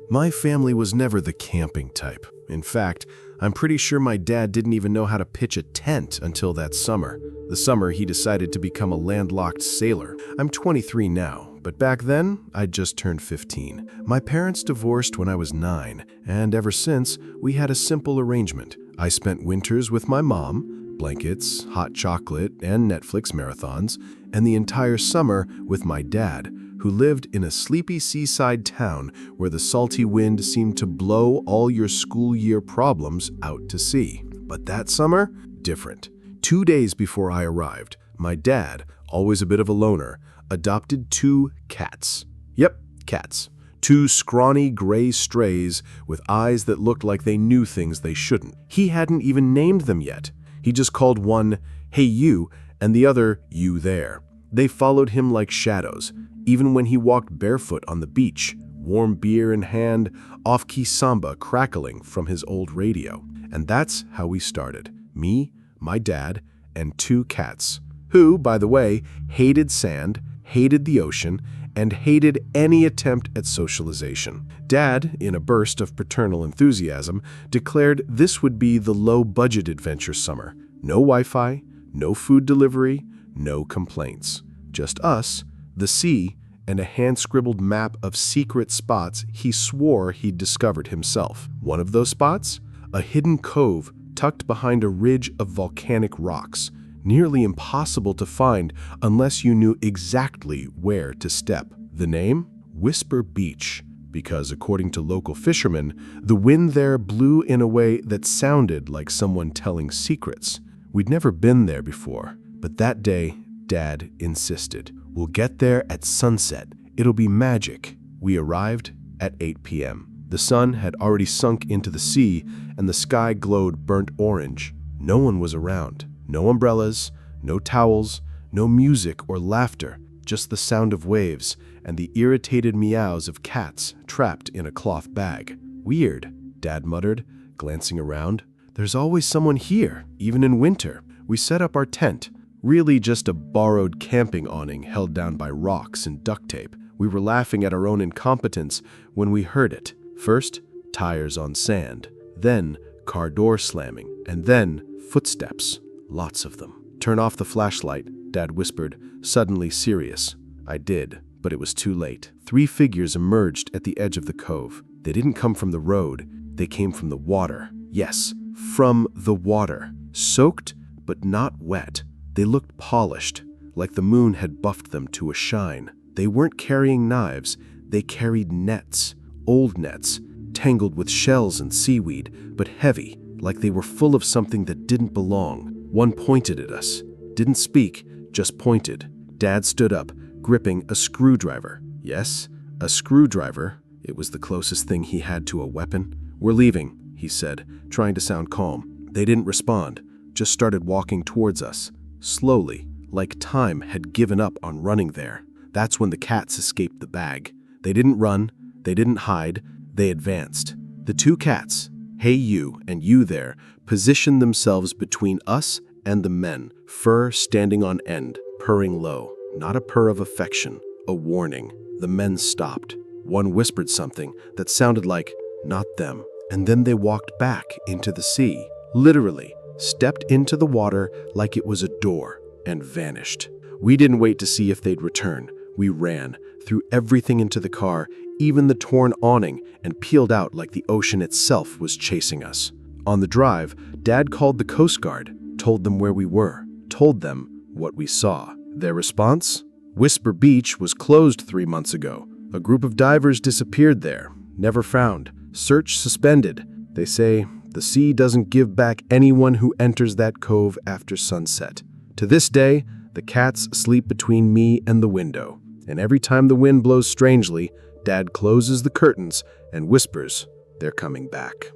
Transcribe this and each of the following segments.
My family was never the camping type. In fact, I'm pretty sure my dad didn't even know how to pitch a tent until that summer. The summer he decided to become a landlocked sailor. I'm 23 now, but back then, I'd just turned 15. My parents divorced when I was 9, and ever since, we had a simple arrangement. I spent winters with my mom, blankets, hot chocolate, and Netflix marathons, and the entire summer with my dad, who lived in a sleepy seaside town where the salty wind seemed to blow all your school year problems out to sea. But that summer, different. 2 days before I arrived, my dad, always a bit of a loner, adopted 2 cats. Yep, cats. 2 scrawny gray strays with eyes that looked like they knew things they shouldn't. He hadn't even named them yet. He just called one, "Hey you," and the other, "You there." They followed him like shadows, even when he walked barefoot on the beach, warm beer in hand, off-key samba crackling from his old radio. And that's how we started. Me, my dad, and 2 cats, who, by the way, hated sand, hated the ocean, and hated any attempt at socialization. Dad, in a burst of paternal enthusiasm, declared this would be the low-budget adventure summer. No Wi-Fi, no food delivery, no complaints. Just us, the sea, and a hand-scribbled map of secret spots he swore he'd discovered himself. One of those spots? A hidden cove tucked behind a ridge of volcanic rocks, nearly impossible to find unless you knew exactly where to step. The name? Whisper Beach, because according to local fishermen, the wind there blew in a way that sounded like someone telling secrets. We'd never been there before, but that day, Dad insisted. We'll get there at sunset. It'll be magic. We arrived at 8 p.m. The sun had already sunk into the sea, and the sky glowed burnt orange. No one was around. No umbrellas, no towels, no music or laughter, just the sound of waves and the irritated meows of cats trapped in a cloth bag. Weird, Dad muttered, glancing around. There's always someone here, even in winter. We set up our tent, really just a borrowed camping awning held down by rocks and duct tape. We were laughing at our own incompetence when we heard it. First, tires on sand, then car door slamming, and then footsteps. Lots of them. Turn off the flashlight, Dad whispered, suddenly serious. I did, but it was too late. 3 figures emerged at the edge of the cove. They didn't come from the road, they came from the water. Yes, from the water. Soaked, but not wet. They looked polished, like the moon had buffed them to a shine. They weren't carrying knives, they carried nets. Old nets, tangled with shells and seaweed, but heavy, like they were full of something that didn't belong. One pointed at us. Didn't speak, just pointed. Dad stood up, gripping a screwdriver. Yes, a screwdriver. It was the closest thing he had to a weapon. We're leaving, he said, trying to sound calm. They didn't respond, just started walking towards us. Slowly, like time had given up on running there. That's when the cats escaped the bag. They didn't run, they didn't hide, they advanced. The 2 cats, Hey You and You There, positioned themselves between us and the men, fur standing on end, purring low. Not a purr of affection, a warning. The men stopped. One whispered something that sounded like, not them. And then they walked back into the sea, literally, stepped into the water like it was a door, and vanished. We didn't wait to see if they'd return. We ran, threw everything into the car, even the torn awning, and peeled out like the ocean itself was chasing us. On the drive, Dad called the Coast Guard, told them where we were, told them what we saw. Their response? Whisper Beach was closed 3 months ago. A group of divers disappeared there, never found. Search suspended. They say the sea doesn't give back anyone who enters that cove after sunset. To this day, the cats sleep between me and the window, and every time the wind blows strangely, Dad closes the curtains and whispers, they're coming back.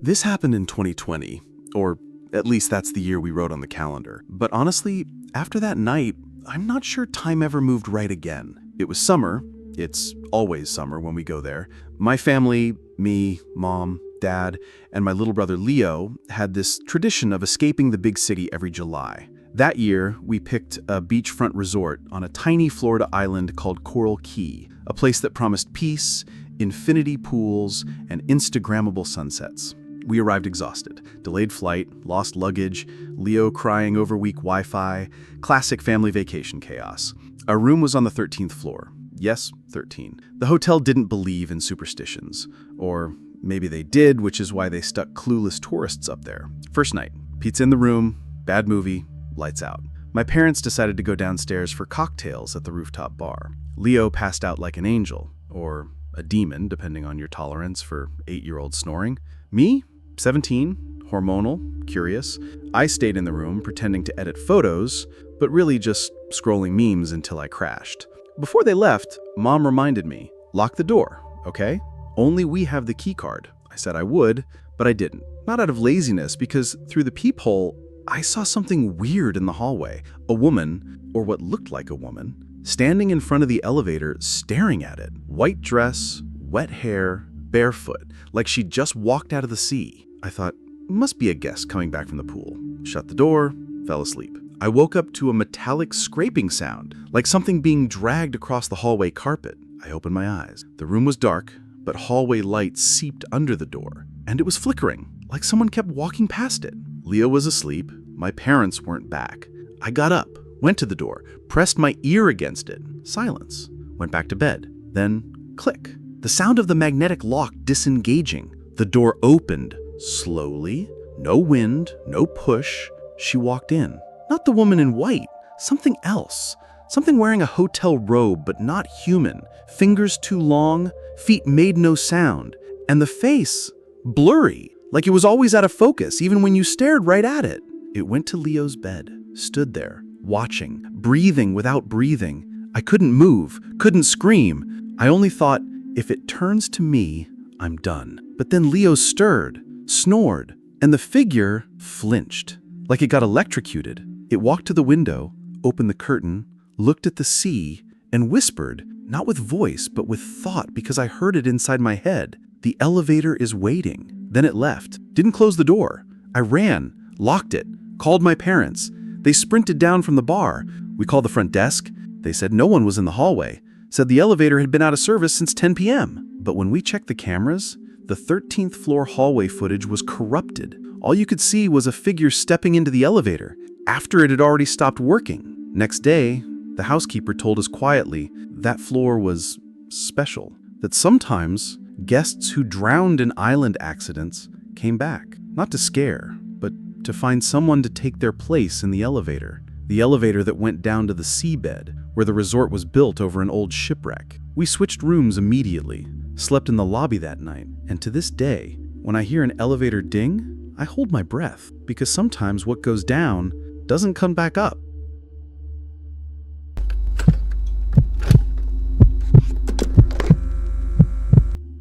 This happened in 2020, or at least that's the year we wrote on the calendar. But honestly, after that night, I'm not sure time ever moved right again. It was summer. It's always summer when we go there. My family, me, Mom, Dad, and my little brother Leo had this tradition of escaping the big city every July. That year, we picked a beachfront resort on a tiny Florida island called Coral Key, a place that promised peace, infinity pools, and Instagrammable sunsets. We arrived exhausted. Delayed flight, lost luggage, Leo crying over weak Wi-Fi, classic family vacation chaos. Our room was on the 13th floor. Yes, 13. The hotel didn't believe in superstitions. Or maybe they did, which is why they stuck clueless tourists up there. First night, pizza in the room, bad movie, lights out. My parents decided to go downstairs for cocktails at the rooftop bar. Leo passed out like an angel, or a demon, depending on your tolerance for 8-year-old snoring. Me, 17, hormonal, curious. I stayed in the room pretending to edit photos, but really just scrolling memes until I crashed. Before they left, Mom reminded me, lock the door, okay? Only we have the key card. I said I would, but I didn't. Not out of laziness, because through the peephole, I saw something weird in the hallway. A woman, or what looked like a woman, standing in front of the elevator, staring at it. White dress, wet hair, barefoot, like she'd just walked out of the sea. I thought, must be a guest coming back from the pool. Shut the door, fell asleep. I woke up to a metallic scraping sound, like something being dragged across the hallway carpet. I opened my eyes. The room was dark, but hallway light seeped under the door, and it was flickering, like someone kept walking past it. Leo was asleep. My parents weren't back. I got up, went to the door, pressed my ear against it. Silence. Went back to bed. Then, click. The sound of the magnetic lock disengaging. The door opened, slowly. No wind, no push. She walked in. Not the woman in white. Something else. Something wearing a hotel robe, but not human. Fingers too long, feet made no sound. And the face, blurry. Like it was always out of focus, even when you stared right at it. It went to Leo's bed, stood there, watching, breathing without breathing. I couldn't move, couldn't scream. I only thought, if it turns to me, I'm done. But then Leo stirred, snored, and the figure flinched, like it got electrocuted. It walked to the window, opened the curtain, looked at the sea, and whispered, not with voice, but with thought, because I heard it inside my head. The elevator is waiting. Then it left. Didn't close the door. I ran, locked it, called my parents. They sprinted down from the bar. We called the front desk. They said no one was in the hallway. Said the elevator had been out of service since 10 p.m. But when we checked the cameras, the 13th floor hallway footage was corrupted. All you could see was a figure stepping into the elevator after it had already stopped working. Next day, the housekeeper told us quietly that floor was special, that sometimes guests who drowned in island accidents came back, not to scare, but to find someone to take their place in the elevator that went down to the seabed, where the resort was built over an old shipwreck. We switched rooms immediately, slept in the lobby that night, and to this day, when I hear an elevator ding, I hold my breath, because sometimes what goes down doesn't come back up.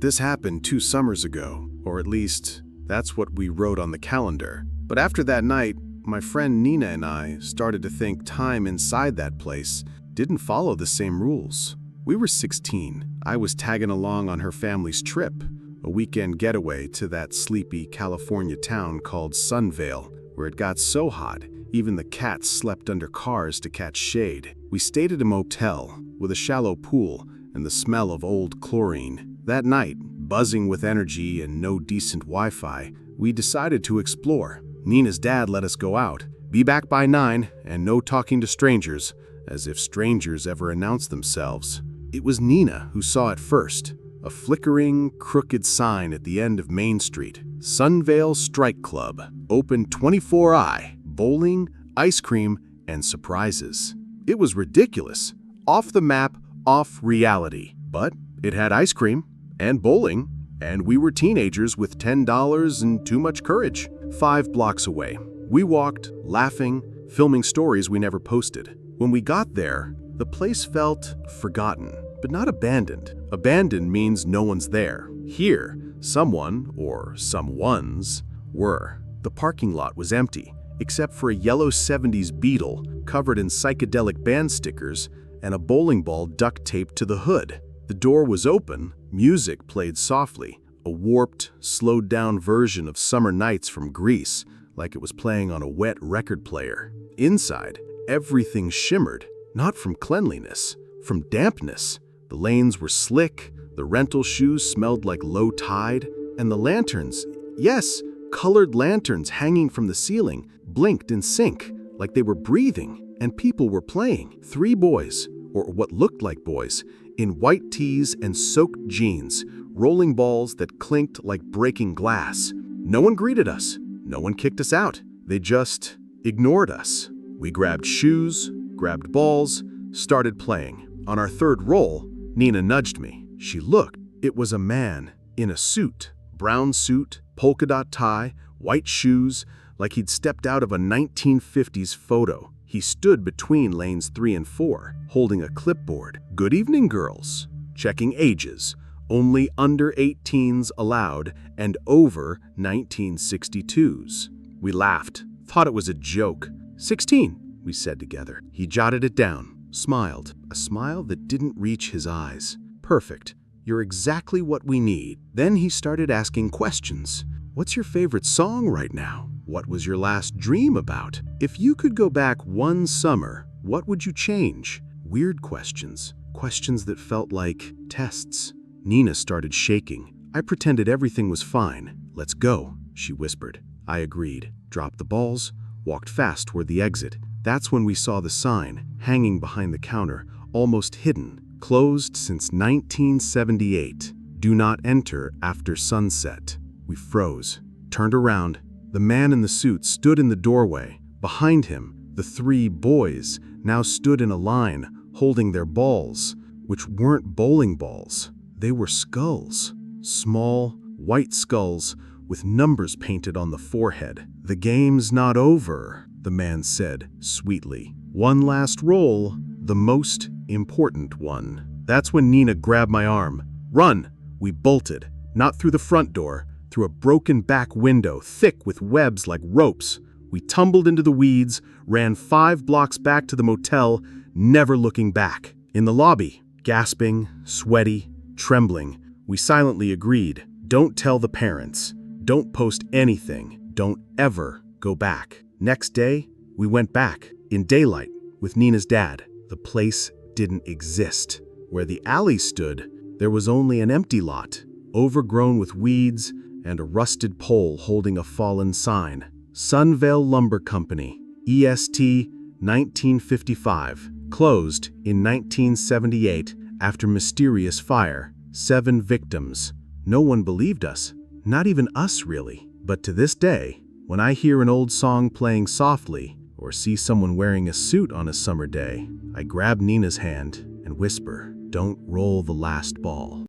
This happened 2 summers ago, or at least that's what we wrote on the calendar. But after that night, my friend Nina and I started to think time inside that place didn't follow the same rules. We were 16. I was tagging along on her family's trip, a weekend getaway to that sleepy California town called Sunvale, where it got so hot, even the cats slept under cars to catch shade. We stayed at a motel with a shallow pool and the smell of old chlorine. That night, buzzing with energy and no decent Wi-Fi, we decided to explore. Nina's dad let us go out, be back by 9, and no talking to strangers, as if strangers ever announced themselves. It was Nina who saw it first, a flickering, crooked sign at the end of Main Street. Sunvale Strike Club, open 24i, bowling, ice cream, and surprises. It was ridiculous, off the map, off reality, but it had ice cream and bowling, and we were teenagers with $10 and too much courage. 5 blocks away, we walked, laughing, filming stories we never posted. When we got there, the place felt forgotten, but not abandoned. Abandoned means no one's there. Here, someone, or someones, were. The parking lot was empty, except for a yellow 70s Beetle covered in psychedelic band stickers and a bowling ball duct taped to the hood. The door was open, music played softly, a warped, slowed-down version of Summer Nights from Greece, like it was playing on a wet record player. Inside, everything shimmered, not from cleanliness, from dampness. The lanes were slick, the rental shoes smelled like low tide, and the lanterns, yes, colored lanterns hanging from the ceiling, blinked in sync, like they were breathing, and people were playing. 3 boys, or what looked like boys, in white tees and soaked jeans, rolling balls that clinked like breaking glass. No one greeted us. No one kicked us out. They just ignored us. We grabbed shoes, grabbed balls, started playing. On our 3rd roll, Nina nudged me. She looked. It was a man in a suit, brown suit, polka dot tie, white shoes, like he'd stepped out of a 1950s photo. He stood between lanes 3 and 4, holding a clipboard. "Good evening, girls." Checking ages. Only under 18s allowed and over 1962s. We laughed, thought it was a joke. 16, we said together. He jotted it down, smiled, a smile that didn't reach his eyes. Perfect. You're exactly what we need. Then he started asking questions. What's your favorite song right now? What was your last dream about? If you could go back one summer, what would you change? Weird questions. Questions that felt like tests. Nina started shaking. I pretended everything was fine. "Let's go," she whispered. I agreed, dropped the balls, walked fast toward the exit. That's when we saw the sign, hanging behind the counter, almost hidden. Closed since 1978. Do not enter after sunset. We froze, turned around. The man in the suit stood in the doorway. Behind him, the 3 boys now stood in a line, holding their balls, which weren't bowling balls. They were skulls. Small, white skulls with numbers painted on the forehead. "The game's not over," the man said sweetly. "One last roll, the most important one." That's when Nina grabbed my arm. "Run!" We bolted, not through the front door, through a broken back window, thick with webs like ropes. We tumbled into the weeds, ran 5 blocks back to the motel, never looking back. In the lobby, gasping, sweaty, trembling, we silently agreed, don't tell the parents, don't post anything, don't ever go back. Next day, we went back, in daylight, with Nina's dad. The place didn't exist. Where the alley stood, there was only an empty lot, overgrown with weeds and a rusted pole holding a fallen sign. Sunvale Lumber Company, EST 1955, closed in 1978 after mysterious fire. 7 victims. No one believed us, not even us really. But to this day, when I hear an old song playing softly or see someone wearing a suit on a summer day, I grab Nina's hand and whisper, "Don't roll the last ball."